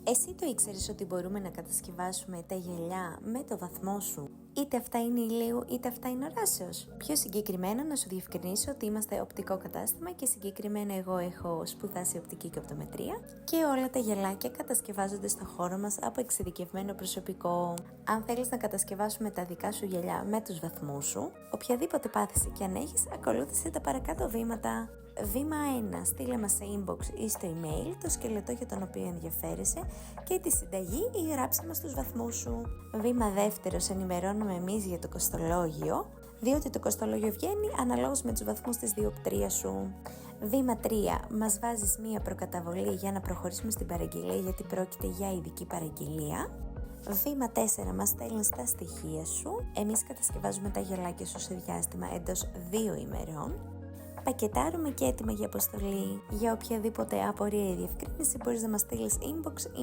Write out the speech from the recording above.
Εσύ το ήξερες ότι μπορούμε να κατασκευάσουμε τα γυαλιά με το βαθμό σου? Είτε αυτά είναι ηλίου, είτε αυτά είναι οράσεως. Πιο συγκεκριμένα να σου διευκρινίσω ότι είμαστε οπτικό κατάστημα και συγκεκριμένα εγώ έχω σπουδάσει οπτική και οπτομετρία και όλα τα γυαλάκια κατασκευάζονται στο χώρο μας από εξειδικευμένο προσωπικό. Αν θέλεις να κατασκευάσουμε τα δικά σου γυαλιά με τους βαθμούς σου, οποιαδήποτε πάθηση και αν έχεις, ακολούθησε τα παρακάτω βήματα. Βήμα 1. Στείλε μας σε inbox ή στο email το σκελετό για τον οποίο ενδιαφέρεσαι και τη συνταγή ή γράψε μας τους βαθμούς σου. Βήμα 2. Σε ενημερώνουμε εμείς για το κοστολόγιο, διότι το κοστολόγιο βγαίνει αναλόγως με τους βαθμούς της διοπτρίας σου. Βήμα 3. Μας βάζεις μία προκαταβολή για να προχωρήσουμε στην παραγγελία, γιατί πρόκειται για ειδική παραγγελία. Βήμα 4. Μας στέλνεις τα στοιχεία σου. Εμείς κατασκευάζουμε τα γυαλάκια σου σε διάστημα εντός 2 ημερών. Πακετάρουμε και έτοιμα για αποστολή. Για οποιαδήποτε απορία ή διευκρίνηση μπορείς να μας στείλεις inbox